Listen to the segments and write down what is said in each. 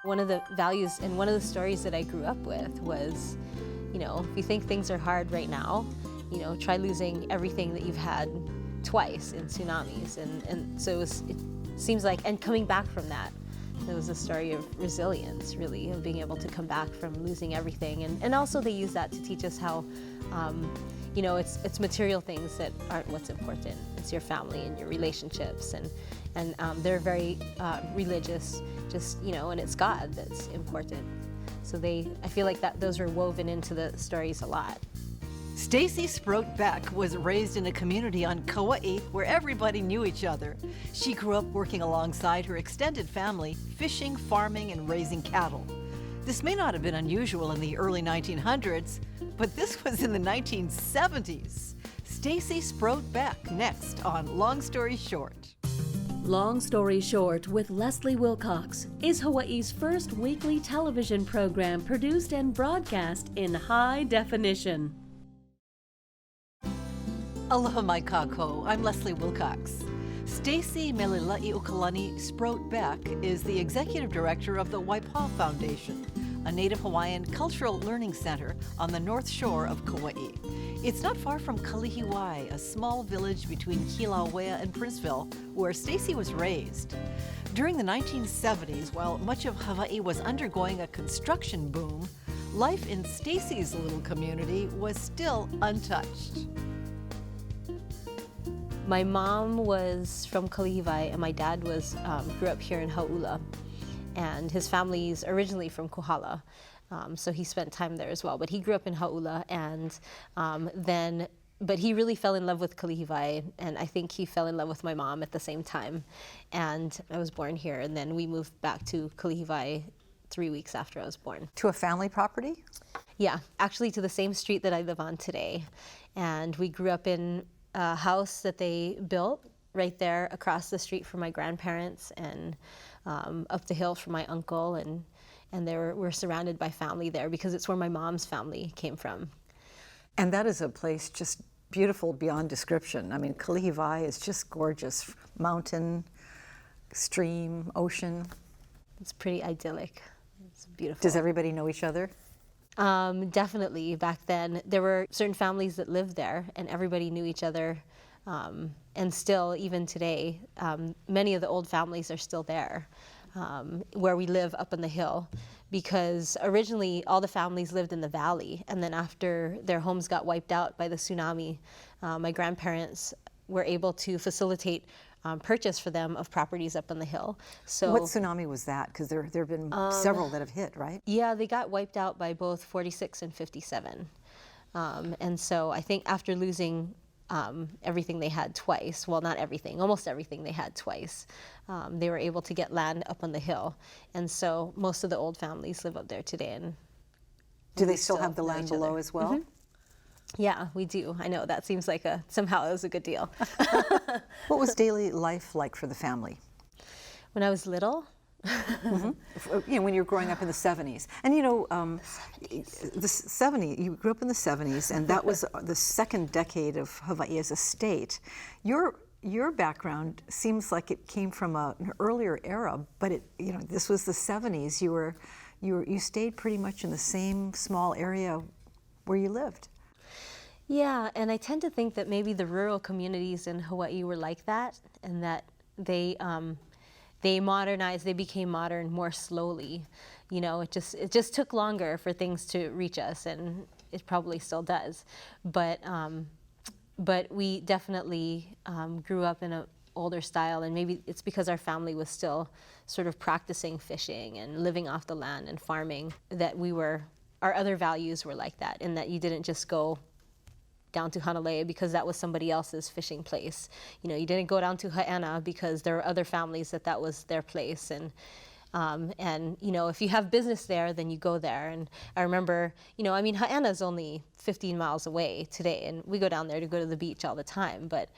One of the values and one of the stories that I grew up with was, if you think things are hard right now, try losing everything that you've had twice in tsunamis. And so it seems like, and coming back from that, it was a story of resilience, really, of being able to come back from losing everything. And also they use that to teach us how, it's material things that aren't what's important. It's your family and your relationships. And they're very religious, and it's God that's important. So I feel like those are woven into the stories a lot. Stacy Sproat-Beck was raised in a community on Kauai where everybody knew each other. She grew up working alongside her extended family, fishing, farming, and raising cattle. This may not have been unusual in the early 1900s, but this was in the 1970s. Stacy Sproat-Beck next on Long Story Short. Long Story Short with Leslie Wilcox is Hawaii's first weekly television program produced and broadcast in high definition. Aloha mai kākou, I'm Leslie Wilcox. Stacy Melilai'ukalani Sproat-Beck is the executive director of the Waipaw Foundation, a Native Hawaiian cultural learning center on the north shore of Kauai. It's not far from Kalihiwai, a small village between Kilauea and Princeville, where Stacy was raised. During the 1970s, while much of Hawaii was undergoing a construction boom, life in Stacy's little community was still untouched. My mom was from Kalihiwai, and my dad grew up here in Hauula. And his family's originally from Kohala, so he spent time there as well. But he grew up in Hauula, and but he really fell in love with Kalihiwai, and I think he fell in love with my mom at the same time. And I was born here, and then we moved back to Kalihiwai 3 weeks after I was born. To a family property? Yeah, actually to the same street that I live on today. And we grew up in a house that they built right there across the street from my grandparents, and up the hill from my uncle, and we're surrounded by family there because it's where my mom's family came from. And that is a place just beautiful beyond description. I mean, Kalihiwai is just gorgeous. Mountain, stream, ocean. It's pretty idyllic. It's beautiful. Does everybody know each other? Definitely. Back then, there were certain families that lived there, and everybody knew each other. And still, even today, many of the old families are still there, where we live up on the hill, because originally all the families lived in the valley, and then after their homes got wiped out by the tsunami, my grandparents were able to facilitate purchase for them of properties up on the hill. So, what tsunami was that? Because there have been several that have hit, right? Yeah, they got wiped out by both 46 and 57. And so I think after losing everything they had twice, well, not everything, almost everything they had twice, they were able to get land up on the hill. And so most of the old families live up there today. And do they still have the land below as well? Mm-hmm. Yeah, we do. I know that seems like somehow it was a good deal. What was daily life like for the family? When I was little? Mm-hmm. When you were growing up in the 70s. And the 70s, you grew up in the 70s, and that was the second decade of Hawaii as a state. Your background seems like it came from an earlier era, but this was the 70s. You stayed pretty much in the same small area where you lived. Yeah, and I tend to think that maybe the rural communities in Hawaii were like that, and that they modernized, they became modern more slowly. It just took longer for things to reach us, and it probably still does. But we definitely grew up in an older style, and maybe it's because our family was still sort of practicing fishing and living off the land and farming, that our other values were like that, in that you didn't just go down to Honolulu because that was somebody else's fishing place. You didn't go down to Ha'ena because there were other families that was their place. And if you have business there, then you go there. And I remember, Ha'ena's only 15 miles away today, and we go down there to go to the beach all the time. But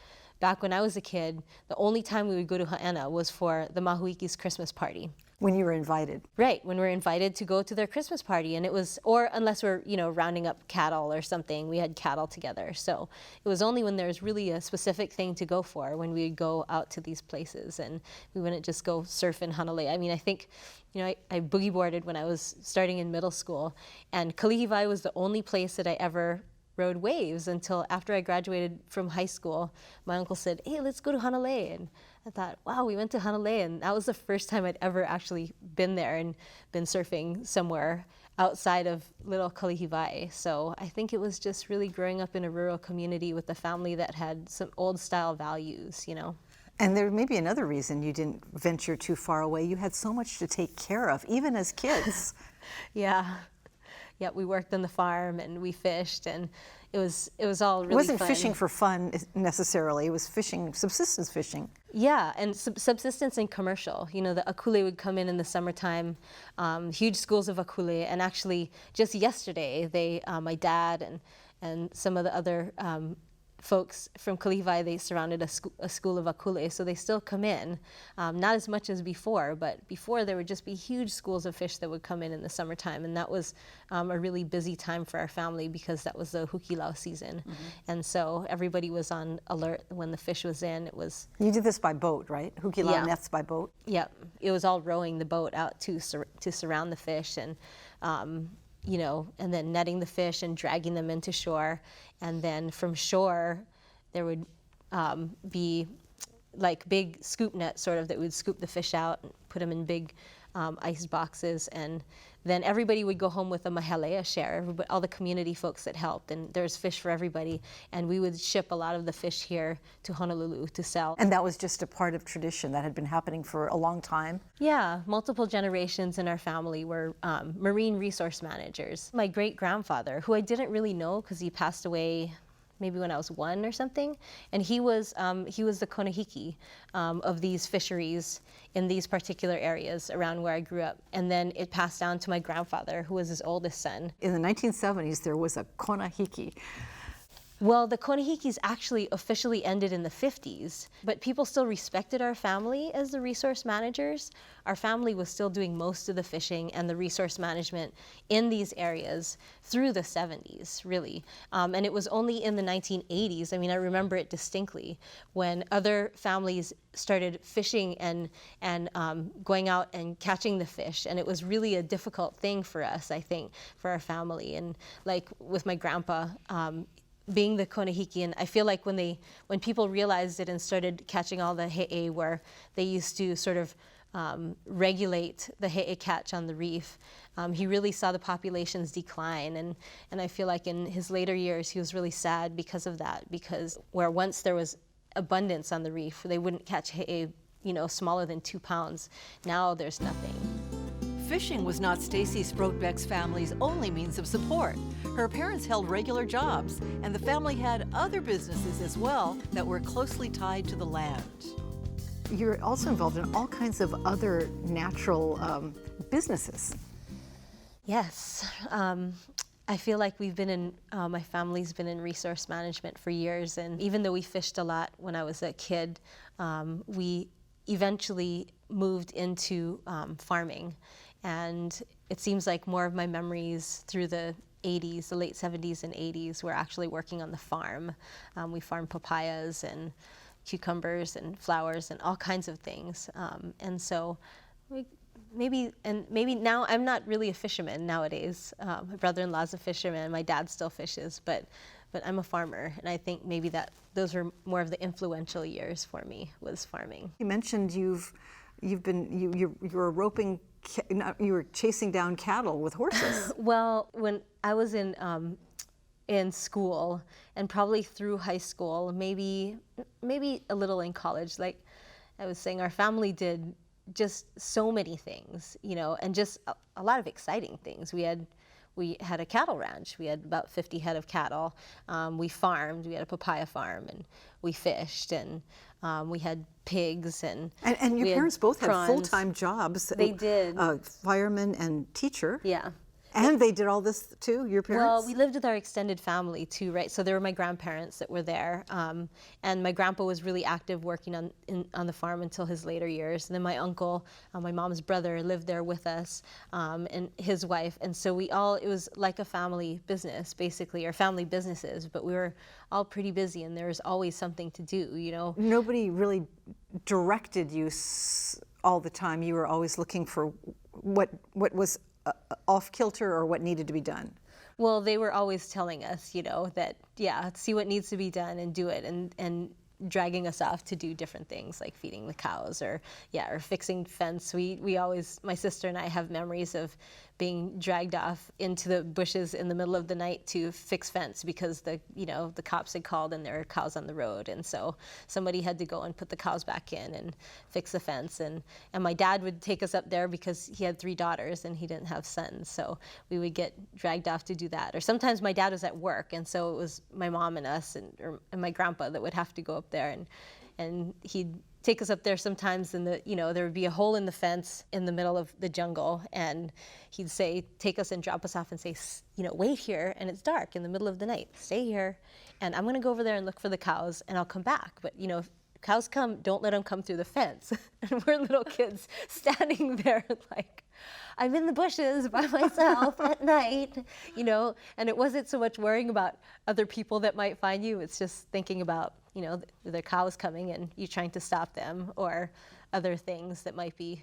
back when I was a kid, the only time we would go to Ha'ena was for the Mahuiki's Christmas party. When you were invited. Right, when we're invited to go to their Christmas party, and it was, or unless we're, rounding up cattle or something, we had cattle together. So it was only when there was really a specific thing to go for when we would go out to these places, and we wouldn't just go surf in Honolulu. I mean, I think, I boogie boarded when I was starting in middle school, and Kalihiwai was the only place that I ever rode waves until after I graduated from high school. My uncle said, "Hey, let's go to Honolulu." And I thought, wow, we went to Honolulu, and that was the first time I'd ever actually been there and been surfing somewhere outside of little Kalihiwai. So I think it was just really growing up in a rural community with a family that had some old style values, And there may be another reason you didn't venture too far away. You had so much to take care of, even as kids. Yeah. Yeah, we worked on the farm and we fished, and it was all really fun. It wasn't fishing for fun necessarily. It was fishing, subsistence fishing. Yeah, and subsistence and commercial. The akule would come in the summertime, huge schools of akule, and actually just yesterday, my dad and some of the other folks from Kalihiwai, they surrounded a school of akule, so they still come in, not as much as before, but before there would just be huge schools of fish that would come in the summertime, and that was a really busy time for our family because that was the hukilau season, and so everybody was on alert when the fish was in. You did this by boat, right? Hukilau nets by boat? Yeah, it was all rowing the boat out to surround the fish, and and then netting the fish and dragging them into shore. And then from shore, there would be like big scoop nets sort of that would scoop the fish out and put them in big ice boxes. And then everybody would go home with a mahelea share, all the community folks that helped. And there's fish for everybody. And we would ship a lot of the fish here to Honolulu to sell. And that was just a part of tradition that had been happening for a long time? Yeah, multiple generations in our family were marine resource managers. My great-grandfather, who I didn't really know because he passed away maybe when I was 1 or something, and he was the konahiki of these fisheries in these particular areas around where I grew up. And then it passed down to my grandfather, who was his oldest son. In the 1970s, there was a konahiki. Well, the konahikis actually officially ended in the 50s, but people still respected our family as the resource managers. Our family was still doing most of the fishing and the resource management in these areas through the 70s, really. And it was only in the 1980s, I remember it distinctly, when other families started fishing and going out and catching the fish. And it was really a difficult thing for us, I think, for our family. And like with my grandpa, being the konahiki, and I feel like when people realized it and started catching all the he'e, where they used to sort of regulate the he'e catch on the reef, he really saw the populations decline, and I feel like in his later years he was really sad because of that, because where once there was abundance on the reef, they wouldn't catch he'e, smaller than 2 pounds. Now there's nothing. Fishing was not Stacy Sproat-Beck's family's only means of support. Her parents held regular jobs, and the family had other businesses as well that were closely tied to the land. You're also involved in all kinds of other natural businesses. Yes. I feel like we've been in, my family's been in resource management for years, and even though we fished a lot when I was a kid, we eventually moved into farming. And it seems like more of my memories through the 80s, the late 70s and 80s, were actually working on the farm. We farmed papayas and cucumbers and flowers and all kinds of things. And so maybe now I'm not really a fisherman nowadays. My brother-in-law's a fisherman, my dad still fishes, but I'm a farmer, and I think maybe that those were more of the influential years for me, was farming. You mentioned you were roping, you were chasing down cattle with horses. Well, when I was in school, and probably through high school, maybe a little in college, like I was saying, our family did just so many things, and just a lot of exciting things. We had a cattle ranch. We had about 50 head of cattle. We farmed. We had a papaya farm, and we fished, and we had pigs, and your parents both prawns. had full-time jobs. They did. Fireman and teacher. Yeah. And they did all this too, your parents? Well, we lived with our extended family too, right? So there were my grandparents that were there, and my grandpa was really active working on the farm until his later years. And then my uncle, my mom's brother, lived there with us, and his wife. And so it was like a family business, basically, or family businesses. But we were all pretty busy, and there was always something to do, you know. Nobody really directed you all the time. You were always looking for what was off kilter or what needed to be done. Well, they were always telling us, you know, that, yeah, see what needs to be done and do it, and dragging us off to do different things like feeding the cows or fixing fence. We always, my sister and I have memories of being dragged off into the bushes in the middle of the night to fix fence because the cops had called and there were cows on the road, and so somebody had to go and put the cows back in and fix the fence, and my dad would take us up there because he had 3 daughters and he didn't have sons, so we would get dragged off to do that. Or sometimes my dad was at work, and so it was my mom and us and my grandpa that would have to go up there, and he'd take us up there sometimes, and there would be a hole in the fence in the middle of the jungle, and he'd say, take us and drop us off and say, wait here, and it's dark in the middle of the night, stay here, and I'm gonna go over there and look for the cows, and I'll come back, but if cows come, don't let them come through the fence. And we're little kids standing there like, I'm in the bushes by myself at night, and it wasn't so much worrying about other people that might find you, it's just thinking about, the cows coming and you trying to stop them, or other things that might be,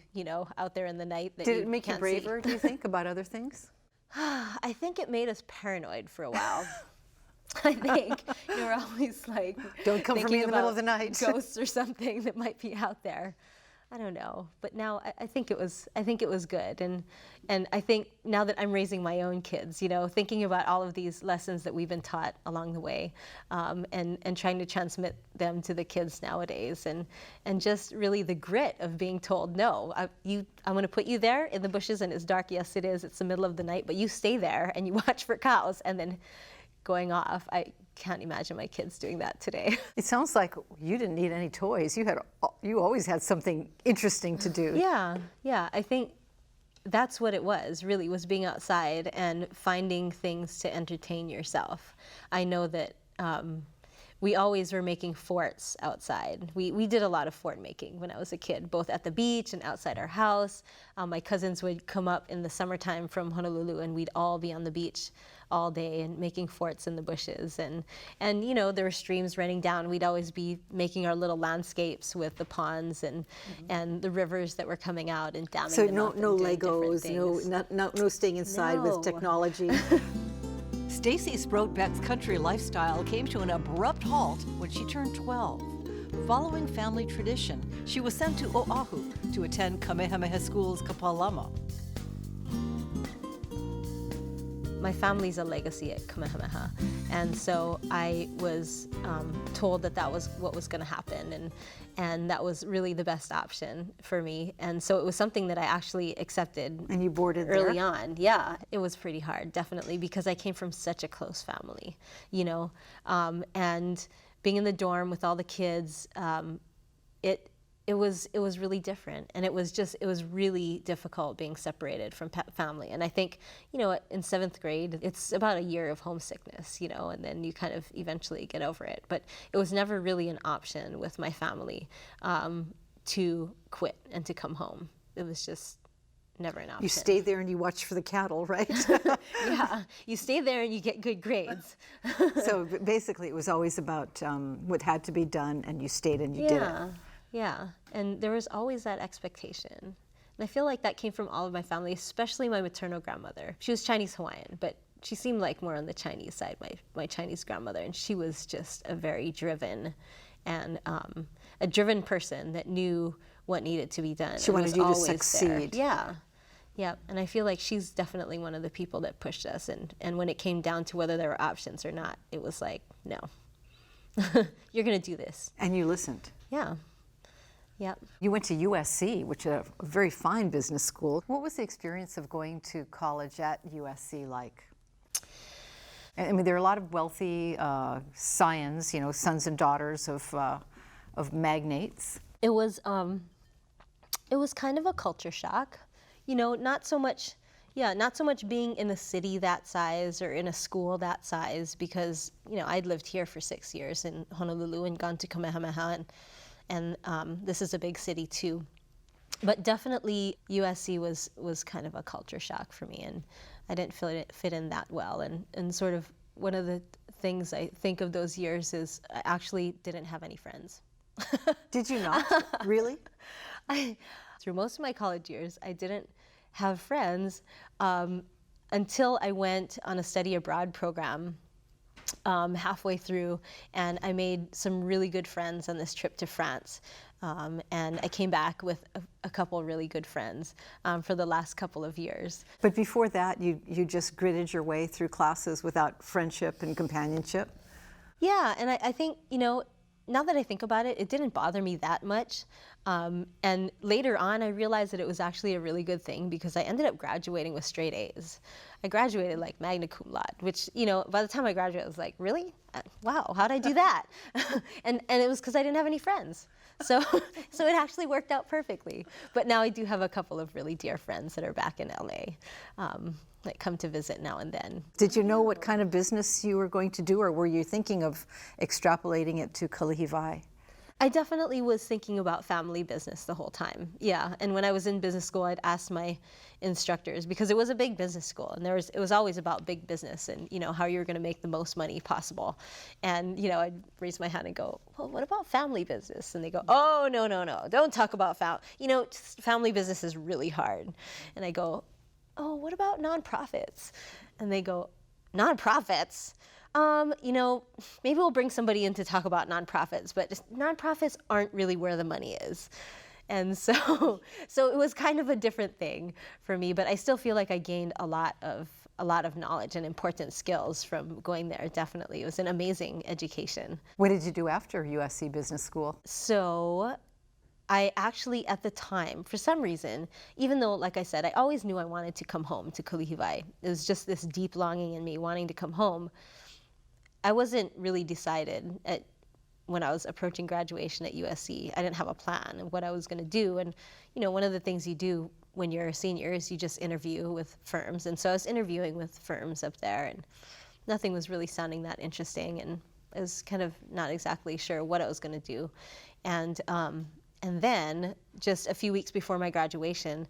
out there in the night that Did it make you can't braver, see. do you think, about other things? I think it made us paranoid for a while. I think we're always like, don't come for me in the middle of the night. Ghosts or something that might be out there. I don't know, but now I think it was good, and I think now that I'm raising my own kids, thinking about all of these lessons that we've been taught along the way, and trying to transmit them to the kids nowadays, and just really the grit of being told, no, I'm going to put you there in the bushes, and it's dark. Yes, it is. It's the middle of the night, but you stay there and you watch for cows, and then going off. I can't imagine my kids doing that today. It sounds like you didn't need any toys. You always had something interesting to do. Yeah. I think that's what it was being outside and finding things to entertain yourself. I know that we always were making forts outside. We did a lot of fort making when I was a kid, both at the beach and outside our house. My cousins would come up in the summertime from Honolulu, and we'd all be on the beach all day and making forts in the bushes, and there were streams running down. We'd always be making our little landscapes with the ponds and the rivers that were coming out and damming them up. So no Legos, no staying inside with technology. Stacy Sproat-Beck's country lifestyle came to an abrupt halt when she turned 12. Following family tradition, she was sent to Oahu to attend Kamehameha Schools Kapalama. My family's a legacy at Kamehameha, and so I was told that was what was going to happen, and that was really the best option for me, and so it was something that I actually accepted. And you boarded early there? on. Yeah, it was pretty hard, definitely, because I came from such a close family, and being in the dorm with all the kids, it was really different, and it was really difficult being separated from family. And I think, in 7th grade, it's about a year of homesickness, and then you kind of eventually get over it. But it was never really an option with my family to quit and to come home. It was just never an option. You stay there and you watch for the cattle, right? Yeah, you stay there and you get good grades. So basically, it was always about what had to be done, and you stayed and you did it. Yeah, and there was always that expectation. And I feel like that came from all of my family, especially my maternal grandmother. She was Chinese Hawaiian, but she seemed like more on the Chinese side, my Chinese grandmother, and she was just a very driven and a driven person that knew what needed to be done. She wanted you to succeed. There. Yeah, and I feel like she's definitely one of the people that pushed us, and when it came down to whether there were options or not, it was like, no, you're gonna do this. And you listened. Yeah. Yep. You went to USC, which is a very fine business school. What was the experience of going to college at USC like? I mean, there are a lot of wealthy scions, sons and daughters of magnates. It was kind of a culture shock, not so much. Yeah, not so much being in a city that size or in a school that size, because I'd lived here for 6 years in Honolulu and gone to Kamehameha, and this is a big city too. But definitely USC was kind of a culture shock for me, and I didn't fit in that well. And sort of one of the things I think of those years is I actually didn't have any friends. Did you not? Really? Through most of my college years, I didn't have friends until I went on a study abroad program halfway through, and I made some really good friends on this trip to France. And I came back with a couple really good friends for the last couple of years. But before that, you just gritted your way through classes without friendship and companionship? Yeah, and I think, now that I think about it, it didn't bother me that much. And later on, I realized that it was actually a really good thing, because I ended up graduating with straight A's. I graduated like magna cum laude, which, by the time I graduated, I was like, really? Wow, how'd I do that? and it was because I didn't have any friends. So it actually worked out perfectly. But now I do have a couple of really dear friends that are back in LA that come to visit now and then. Did you know what kind of business you were going to do, or were you thinking of extrapolating it to Kalihiwai? I definitely was thinking about family business the whole time. Yeah, and when I was in business school, I'd ask my instructors, because it was a big business school, and it was always about big business and how you were going to make the most money possible. And I'd raise my hand and go, well, what about family business? And they go, oh, no, don't talk about family business is really hard. And I go, oh, what about nonprofits? And they go, nonprofits? Maybe we'll bring somebody in to talk about nonprofits, but just nonprofits aren't really where the money is. And so it was kind of a different thing for me, but I still feel like I gained a lot of knowledge and important skills from going there. Definitely. It was an amazing education. What did you do after USC Business School? So I actually, at the time, for some reason, even though, like I said, I always knew I wanted to come home to Kalihiwai. It was just this deep longing in me wanting to come home. I wasn't really decided when I was approaching graduation at USC. I didn't have a plan of what I was going to do. And, one of the things you do when you're a senior is you just interview with firms. And so I was interviewing with firms up there, and nothing was really sounding that interesting. And I was kind of not exactly sure what I was going to do. And then, just a few weeks before my graduation,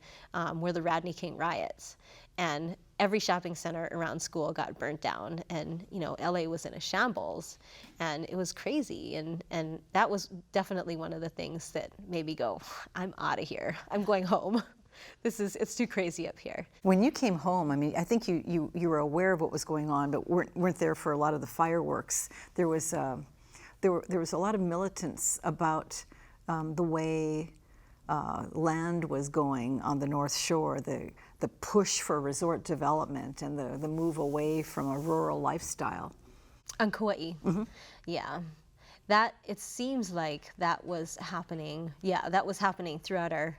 were the Rodney King riots. And every shopping center around school got burnt down, and LA was in a shambles, and it was crazy. And that was definitely one of the things that made me go, I'm out of here. I'm going home. It's too crazy up here. When you came home, I think you were aware of what was going on, but weren't there for a lot of the fireworks. There was a lot of militance about the way land was going on the North Shore, the push for resort development and the move away from a rural lifestyle. On Kauai, yeah. That, it seems like that was happening, that was happening throughout our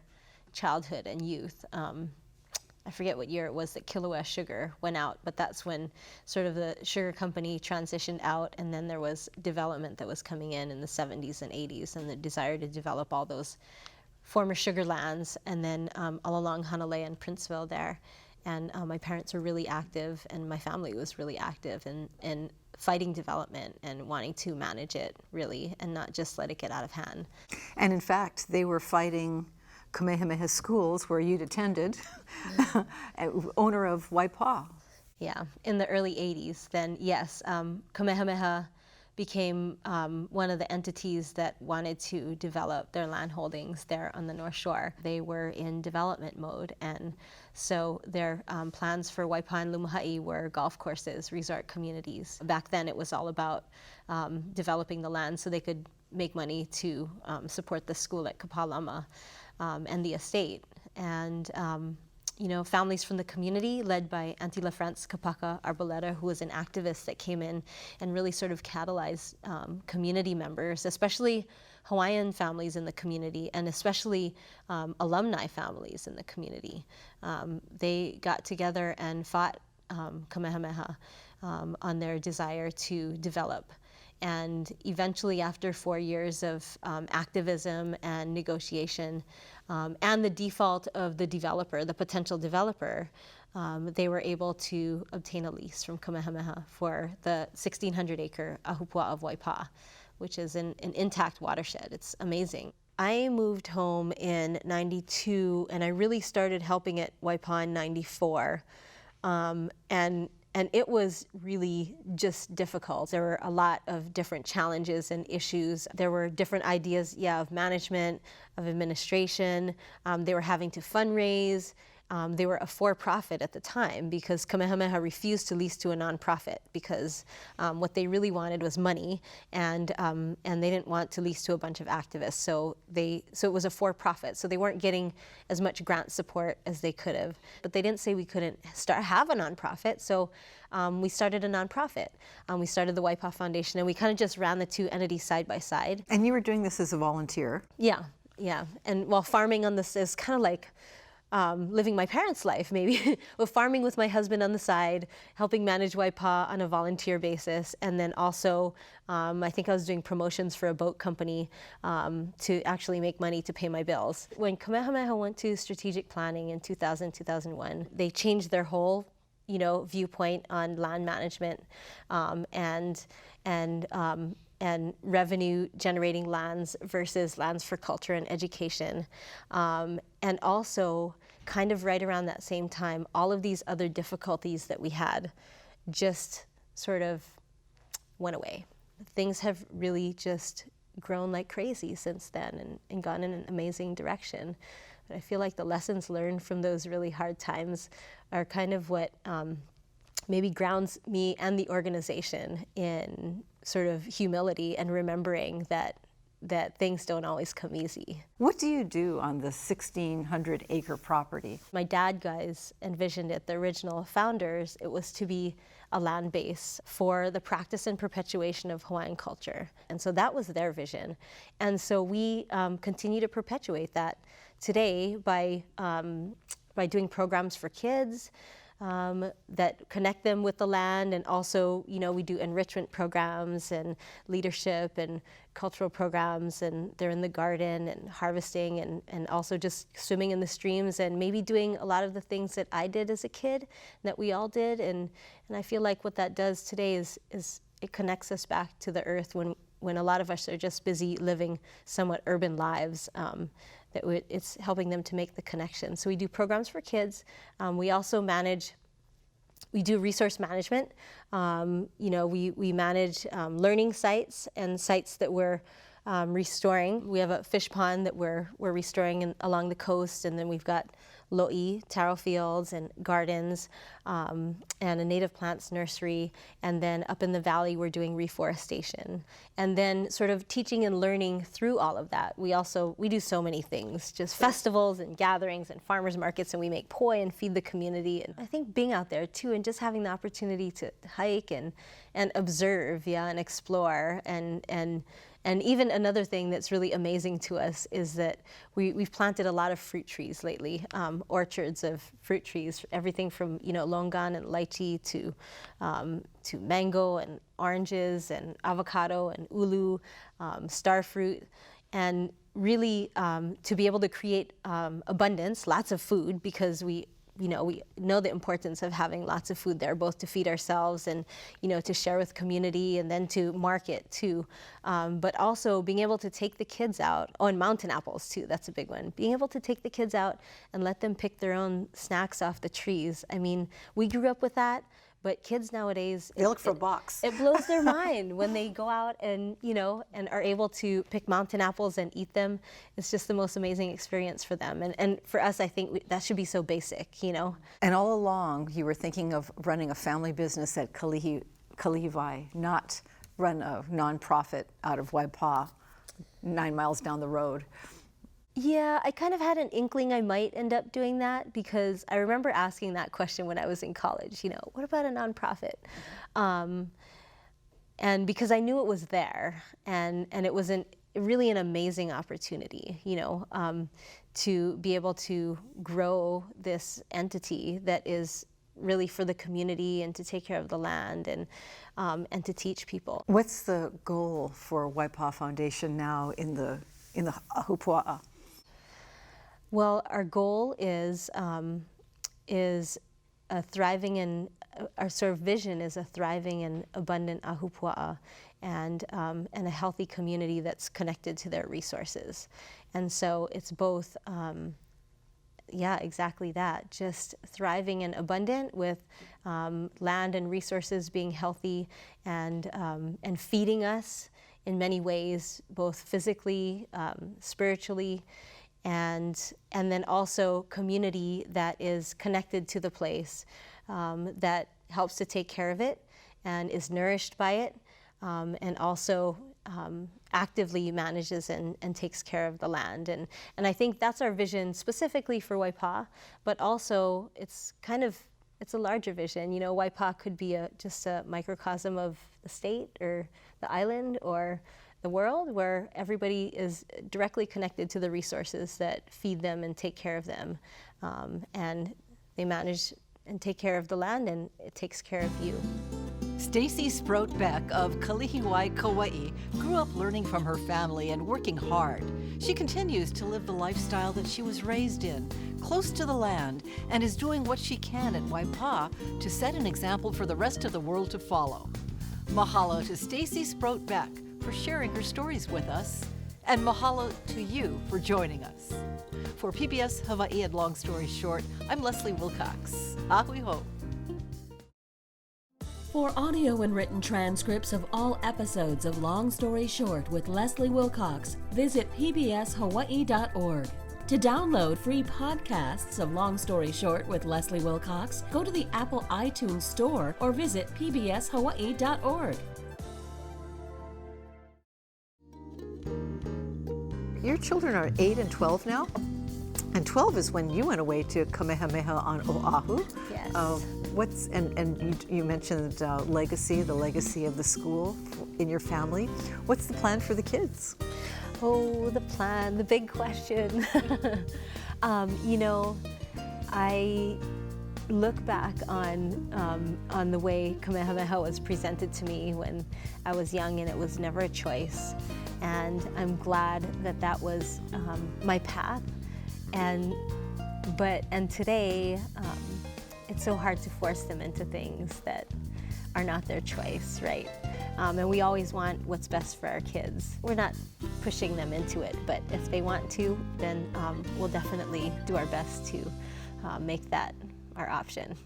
childhood and youth. I forget what year it was that Kilauea Sugar went out, but that's when sort of the sugar company transitioned out, and then there was development that was coming in the 70s and 80s, and the desire to develop all those former sugar lands, and then all along Honolulu and Princeville there. And my parents were really active, and my family was really active in fighting development and wanting to manage it, really, and not just let it get out of hand. And in fact, they were fighting Kamehameha Schools, where you'd attended, owner of Waipaw. Yeah, in the early 80s, then yes, Kamehameha became one of the entities that wanted to develop their land holdings there on the North Shore. They were in development mode, and so their plans for Waipaw and Lumahai were golf courses, resort communities. Back then it was all about developing the land so they could make money to support the school at Kapalama and the estate. And families from the community, led by Auntie LaFrance Kapaka Arboleta, who was an activist that came in and really sort of catalyzed community members, especially Hawaiian families in the community, and especially alumni families in the community. They got together and fought Kamehameha on their desire to develop. And eventually, after 4 years of activism and negotiation, and the default of the developer, the potential developer, they were able to obtain a lease from Kamehameha for the 1,600-acre Ahupua'a of Waipa'a, which is an intact watershed. It's amazing. I moved home in '92, and I really started helping at Waipa'a in '94, and it was really just difficult. There were a lot of different challenges and issues. There were different ideas, of management, of administration. They were having to fundraise. They were a for-profit at the time because Kamehameha refused to lease to a nonprofit because what they really wanted was money, and they didn't want to lease to a bunch of activists. So it was a for-profit. So they weren't getting as much grant support as they could have. But they didn't say we couldn't have a nonprofit. So we started a nonprofit. We started the Waipa'a Foundation, and we kind of just ran the two entities side by side. And you were doing this as a volunteer? Yeah. And while farming on this is kind of like living my parents' life, maybe, with farming with my husband on the side, helping manage Waipa'a on a volunteer basis, and then also I think I was doing promotions for a boat company to actually make money to pay my bills. When Kamehameha went to strategic planning in 2000, 2001, they changed their whole viewpoint on land management and revenue generating lands versus lands for culture and education. And also, kind of right around that same time, all of these other difficulties that we had just sort of went away. Things have really just grown like crazy since then and gone in an amazing direction. But I feel like the lessons learned from those really hard times are kind of what maybe grounds me and the organization in sort of humility and remembering that things don't always come easy. What do you do on the 1,600-acre property? My dad guys envisioned it, the original founders, it was to be a land base for the practice and perpetuation of Hawaiian culture. And so that was their vision. And so we continue to perpetuate that today by doing programs for kids, that connect them with the land, and also, we do enrichment programs and leadership and cultural programs, and they're in the garden and harvesting and also just swimming in the streams and maybe doing a lot of the things that I did as a kid, that we all did, and I feel like what that does today is it connects us back to the earth when a lot of us are just busy living somewhat urban lives. It's helping them to make the connection. So we do programs for kids. We also we do resource management. We manage learning sites and sites that we're restoring. We have a fish pond that we're restoring along the coast, and then we've got lo'i, taro fields and gardens, and a native plants nursery, and then up in the valley we're doing reforestation. And then sort of teaching and learning through all of that. We do so many things, just festivals and gatherings and farmers markets, and we make poi and feed the community. And I think being out there too, and just having the opportunity to hike and observe, and explore, and even another thing that's really amazing to us is that we've planted a lot of fruit trees lately, orchards of fruit trees, everything from longan and lychee to mango and oranges and avocado and ulu, star fruit, and really to be able to create abundance, lots of food, because we know the importance of having lots of food there, both to feed ourselves and, to share with community and then to market too. But also being able to take the kids out, and mountain apples too, that's a big one. Being able to take the kids out and let them pick their own snacks off the trees. I mean, we grew up with that. But kids nowadays, they look for a box. It blows their mind when they go out and and are able to pick mountain apples and eat them. It's just the most amazing experience for them. And for us, I think that should be so basic, And all along, you were thinking of running a family business at Kalihiwai, not run a nonprofit out of Waipa'a, 9 miles down the road. Yeah, I kind of had an inkling I might end up doing that, because I remember asking that question when I was in college, what about a nonprofit? And because I knew it was there, and it was really an amazing opportunity, to be able to grow this entity that is really for the community and to take care of the land and to teach people. What's the goal for Waipa'a Foundation now in the Ahupua'a? Well, our goal is a thriving and our sort of vision is a thriving and abundant ahupua'a, and a healthy community that's connected to their resources. And so it's both, yeah, exactly that, just thriving and abundant with land and resources being healthy and feeding us in many ways, both physically, spiritually, and then also community that is connected to the place, that helps to take care of it and is nourished by it, and also actively manages and takes care of the land. And I think that's our vision specifically for Waipa, but also it's a larger vision. You know, Waipa could be just a microcosm of the state or the island or the world, where everybody is directly connected to the resources that feed them and take care of them. And they manage and take care of the land, and it takes care of you. Stacy Sproat-Beck of Kalihiwai, Kauai, grew up learning from her family and working hard. She continues to live the lifestyle that she was raised in, close to the land, and is doing what she can at Waipa to set an example for the rest of the world to follow. Mahalo to Stacy Sproat-Beck for sharing her stories with us, and mahalo to you for joining us. For PBS Hawaii and Long Story Short, I'm Leslie Wilcox. Ahui ho. For audio and written transcripts of all episodes of Long Story Short with Leslie Wilcox, visit pbshawaii.org. To download free podcasts of Long Story Short with Leslie Wilcox, go to the Apple iTunes Store or visit pbshawaii.org. Your children are 8 and 12 now? And 12 is when you went away to Kamehameha on Oahu. Yes. And you mentioned the legacy of the school in your family. What's the plan for the kids? Oh, the plan, the big question. You know, I look back on the way Kamehameha was presented to me when I was young, and it was never a choice. And I'm glad that was my path. And today, it's so hard to force them into things that are not their choice, right? And we always want what's best for our kids. We're not pushing them into it, but if they want to, then we'll definitely do our best to make that our option.